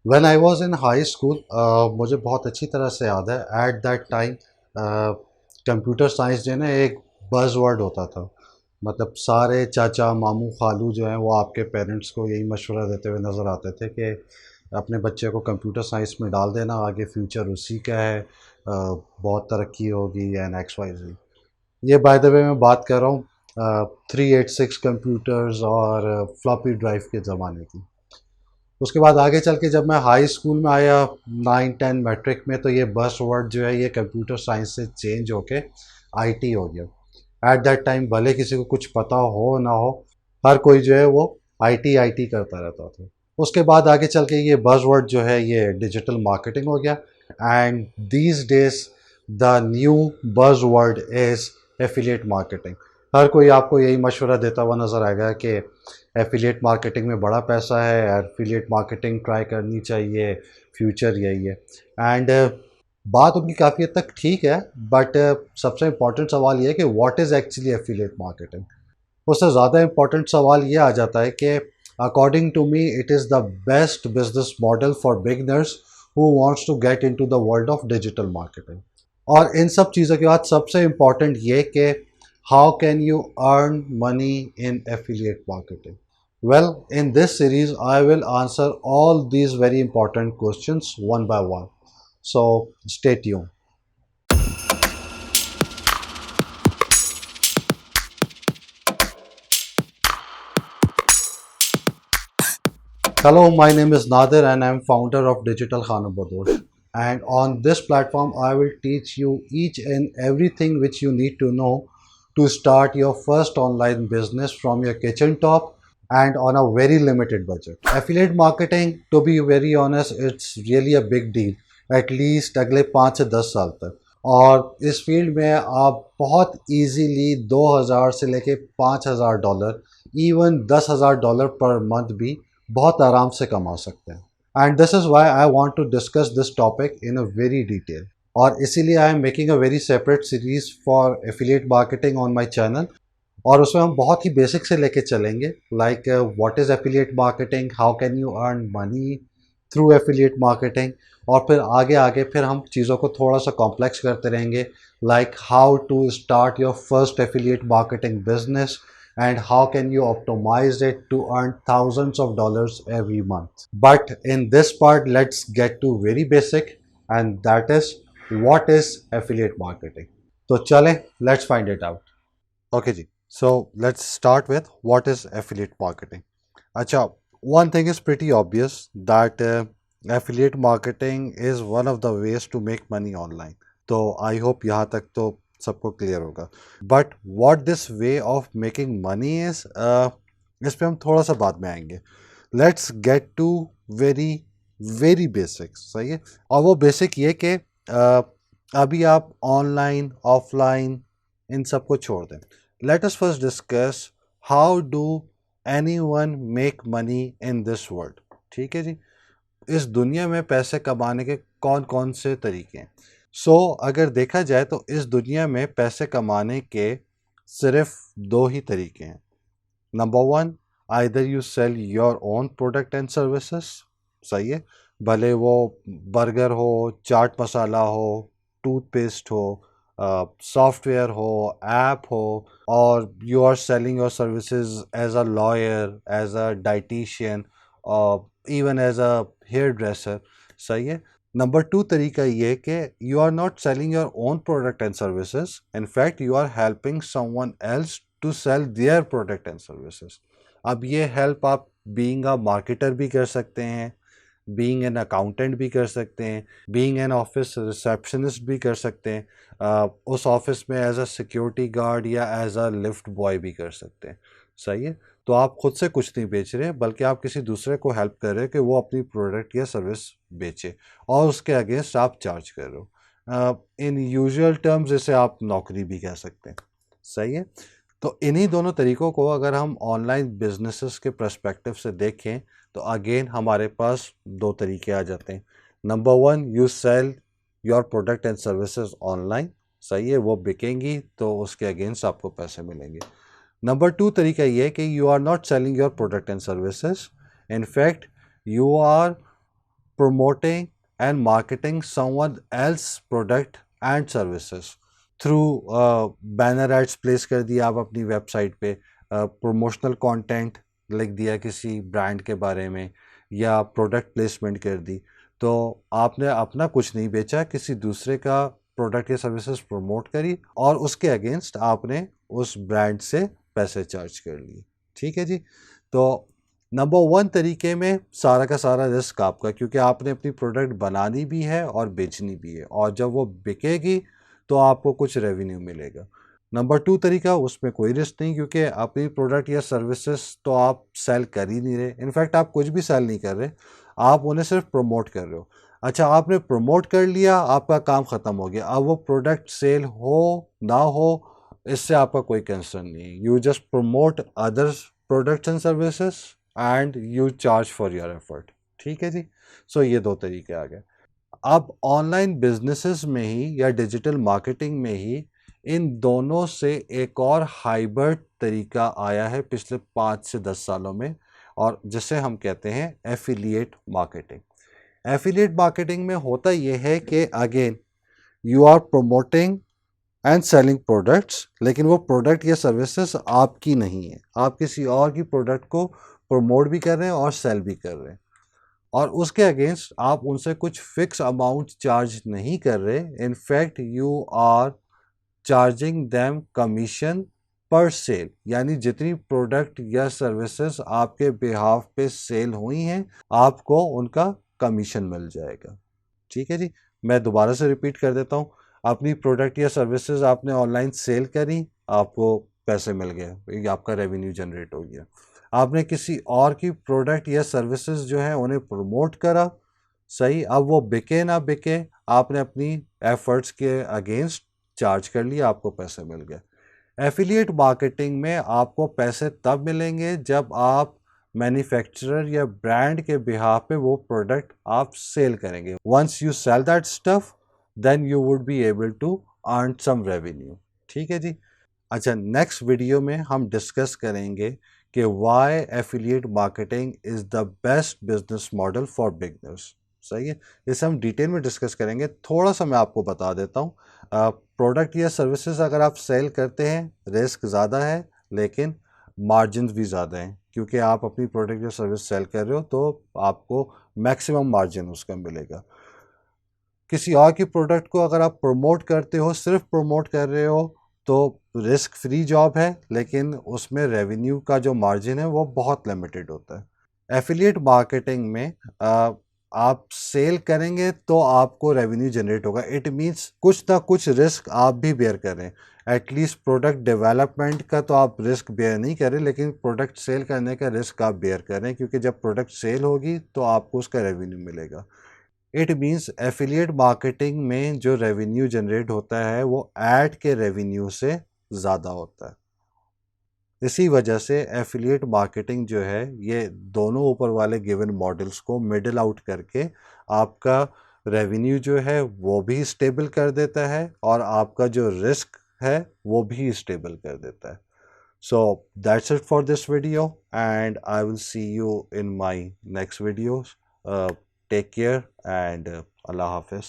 When I was in high school, मुझे बहुत अच्छी तरह से याद है at that time computer science जो है ना एक बज़ वर्ड होता था। मतलब सारे चाचा मामू खालू जो हैं वो आपके पेरेंट्स को यही मशवरा देते हुए नज़र आते थे कि अपने बच्चे को कंप्यूटर साइंस में डाल देना, आगे फ्यूचर उसी का है, बहुत तरक्की होगी एंड एक्स वाई जी। ये बाय द वे मैं बात कर रहा हूँ 386 कंप्यूटर्स और फ्लॉपी ड्राइव के ज़माने की। उसके बाद आगे चल के जब मैं हाई स्कूल में आया 9 10 मैट्रिक में, तो ये बस वर्ड जो है ये कंप्यूटर साइंस से चेंज होके आईटी हो गया। एट दैट टाइम भले किसी को कुछ पता हो ना हो, हर कोई जो है वो आईटी आईटी करता रहता था। उसके बाद आगे चल के ये बस वर्ड जो है ये डिजिटल मार्केटिंग हो गया। And these days the new buzz word is affiliate marketing. हर कोई आपको यही मशवरा देता हुआ नज़र आएगा कि एफिलिएट मार्केटिंग में बड़ा पैसा है, एफिलिएट मार्केटिंग ट्राई करनी चाहिए, फ्यूचर यही है। एंड बात उनकी काफ़ी हद तक ठीक है, बट सबसे इम्पॉर्टेंट सवाल ये है कि what is actually affiliate marketing. उससे ज़्यादा इम्पॉर्टेंट सवाल ये आ जाता है कि according to me it is the best business model for beginners who wants to get into the world of digital marketing. और इन सब चीज़ों के बाद सबसे इम्पॉर्टेंट ये कि how can you earn money in affiliate marketing. Well, in this series I will answer all these very important questions one by one, so stay tuned. Hello, my name is Nadir and I am founder of Digital Khana Badosh. And on this platform, I will teach you each and everything which you need to know to start your first online business from your kitchen top and on a very limited budget. Affiliate marketing, to be very honest, it's really a big deal. At least अगले 5 से 10 साल तक। और इस field में आप बहुत easily 2,000 से लेके 5,000 dollar, even 10,000 dollar per month भी बहुत आराम से कमा सकते हैं। And this is why I want to discuss this topic in a very detail. और इसीलिए I am making a very separate series for affiliate marketing on my channel. और उसमें हम बहुत ही बेसिक से लेके चलेंगे, like what is affiliate marketing, how can you earn money through affiliate marketing. और फिर आगे आगे फिर हम चीज़ों को थोड़ा सा कॉम्प्लेक्स करते रहेंगे, like how to start your first affiliate marketing business and how can you optimize it to earn thousands of dollars every month. But in this part, let's get to very basic, and that is what is affiliate marketing. So chale, let's find it out. Okay ji, so let's start with what is affiliate marketing. Acha, one thing is pretty obvious that affiliate marketing is one of the ways to make money online. तो I hope यहाँ तक तो सबको clear होगा। But what this way of making money is, इस पे हम थोड़ा सा बाद में आएंगे। Let's get to very very basic, सही है। और वो बेसिक ये कि अभी आप ऑनलाइन ऑफलाइन इन सबको छोड़ दें। Let us first discuss how do any one make money in this world. ठीक है जी, इस दुनिया में पैसे कमाने के कौन कौन से तरीके हैं। अगर देखा जाए तो इस दुनिया में पैसे कमाने के सिर्फ दो ही तरीके हैं। Number one, either you sell your own product and services, सही है। भले वो बर्गर हो, चाट मसाला हो, टूथपेस्ट हो, सॉफ्टवेयर हो, ऐप हो, और you are selling your services as a lawyer, as a dietitian, और even as a hairdresser, सही है। नंबर टू तरीका ये कि you are not selling your own product and services, in fact you are helping someone else to sell their product and services. अब ये help आप being a marketer भी कर सकते हैं, बीइंग एन अकाउंटेंट भी कर सकते हैं, बीइंग एन ऑफिस रिसेप्शनिस्ट भी कर सकते हैं, उस ऑफिस में एज अ सिक्योरिटी गार्ड या एज अ लिफ्ट बॉय भी कर सकते हैं, सही है। तो आप खुद से कुछ नहीं बेच रहे, बल्कि आप किसी दूसरे को हेल्प कर रहे हो कि वो अपनी प्रोडक्ट या सर्विस बेचे, और उसके अगेंस्ट आप चार्ज कर रहे हो। इन यूजुअल टर्म्स इसे आप नौकरी भी कह सकते हैं, सही है। तो इन्हीं दोनों तरीक़ों को अगर हम ऑनलाइन बिजनेसेस के पर्सपेक्टिव से देखें तो अगेन हमारे पास दो तरीके आ जाते हैं। Number one, you sell your product and services online, सही है, वो बिकेंगी तो उसके अगेंस्ट आपको पैसे मिलेंगे। नंबर टू तरीका ये है कि you are not selling your product and services, in fact you are promoting and marketing someone else's product and services through banner ads place कर दिया आप अपनी वेबसाइट पे, promotional content लिख दिया किसी ब्रांड के बारे में, या प्रोडक्ट प्लेसमेंट कर दी, तो आपने अपना कुछ नहीं बेचा, किसी दूसरे का प्रोडक्ट या सर्विसेज प्रमोट करी और उसके अगेंस्ट आपने उस ब्रांड से पैसे चार्ज कर लिए। ठीक है जी। तो नंबर 1 तरीके में सारा का सारा रिस्क आपका, क्योंकि आपने अपनी प्रोडक्ट बनानी भी है और बेचनी भी है, और जब वो बिकेगी तो आपको कुछ रेवेन्यू मिलेगा। नंबर 2 तरीका, उसमें कोई रिस्क नहीं, क्योंकि अपनी प्रोडक्ट या सर्विसेज तो आप सेल कर ही नहीं रहे। इनफैक्ट आप कुछ भी सेल नहीं कर रहे, आप उन्हें सिर्फ प्रमोट कर रहे हो। अच्छा, आपने प्रमोट कर लिया, आपका काम ख़त्म हो गया। अब वो प्रोडक्ट सेल हो ना हो, इससे आपका कोई कंसर्न नहीं है। You just promote others products and services and you charge for your effort. ठीक है जी। सो ये 2 तरीके आ गए। अब ऑनलाइन बिजनेसेस में ही या डिजिटल मार्केटिंग में ही इन दोनों से एक और हाइब्रिड तरीका आया है पिछले 5 से 10 सालों में, और जिसे हम कहते हैं एफिलिएट मार्केटिंग। एफिलिएट मार्केटिंग में होता यह है कि again you are promoting and selling products, लेकिन वो प्रोडक्ट या सर्विसेज आपकी नहीं है, आप किसी और की प्रोडक्ट को प्रमोट भी कर रहे हैं और सेल भी कर रहे हैं, और उसके अगेंस्ट आप उनसे कुछ फिक्स अमाउंट चार्ज नहीं कर रहे। In fact you are charging them commission per sale, यानी जितनी प्रोडक्ट या सर्विसेज आपके बिहाफ पे सेल हुई हैं आपको उनका कमीशन मिल जाएगा। ठीक है जी। मैं दोबारा से रिपीट कर देता हूँ, अपनी प्रोडक्ट या सर्विसेज आपने ऑनलाइन सेल करी, आपको पैसे मिल गए, ये आपका रेवेन्यू जनरेट हो गया। आपने किसी और की प्रोडक्ट या सर्विसेज जो है उन्हें प्रमोट करा, सही, अब वो बिके ना बिके, आपने अपनी एफर्ट्स के अगेंस्ट चार्ज कर लिया, आपको पैसे मिल गए। एफिलिएट मार्केटिंग में आपको पैसे तब मिलेंगे जब आप मैन्युफैक्चरर या ब्रांड के बिहाफ पे वो प्रोडक्ट आप सेल करेंगे। Once you sell that stuff then you would be able to earn some revenue. ठीक है जी। अच्छा, नेक्स्ट वीडियो में हम डिस्कस करेंगे कि why affiliate marketing is the best business model for beginners. सही है, इसे हम डिटेल में डिस्कस करेंगे। थोड़ा सा मैं आपको बता देता हूँ, प्रोडक्ट या सर्विसेज अगर आप सेल करते हैं रिस्क ज़्यादा है, लेकिन मार्जिन भी ज़्यादा हैं, क्योंकि आप अपनी प्रोडक्ट या सर्विस सेल कर रहे हो तो आपको मैक्सिमम मार्जिन उसका मिलेगा। किसी और की प्रोडक्ट को अगर आप प्रमोट करते हो, सिर्फ प्रमोट कर रहे हो, तो रिस्क फ्री जॉब है, लेकिन उसमें रेवेन्यू का जो मार्जिन है वो बहुत लिमिटेड होता है। एफिलिएट मार्केटिंग में आप सेल करेंगे तो आपको रेवेन्यू जनरेट होगा। इट मीन्स कुछ ना कुछ रिस्क आप भी बेयर कर रहे हैं। एटलीस्ट प्रोडक्ट डेवलपमेंट का तो आप रिस्क बेयर नहीं कर रहे, लेकिन प्रोडक्ट सेल करने का रिस्क आप बेयर कर रहे हैं, क्योंकि जब प्रोडक्ट सेल होगी तो आपको उसका रेवेन्यू मिलेगा। इट मीन्स एफिलिएट मार्केटिंग में जो रेवेन्यू जनरेट होता है वो ऐड के रेवेन्यू से ज़्यादा होता है। इसी वजह से एफिलिएट मार्केटिंग जो है ये दोनों ऊपर वाले गिवन मॉडल्स को मिडल आउट करके आपका रेवेन्यू जो है वो भी स्टेबल कर देता है, और आपका जो रिस्क है वो भी स्टेबल कर देता है। So that's it for this video, and I will see you in my next videos. Take care and अल्लाह हाफिज़।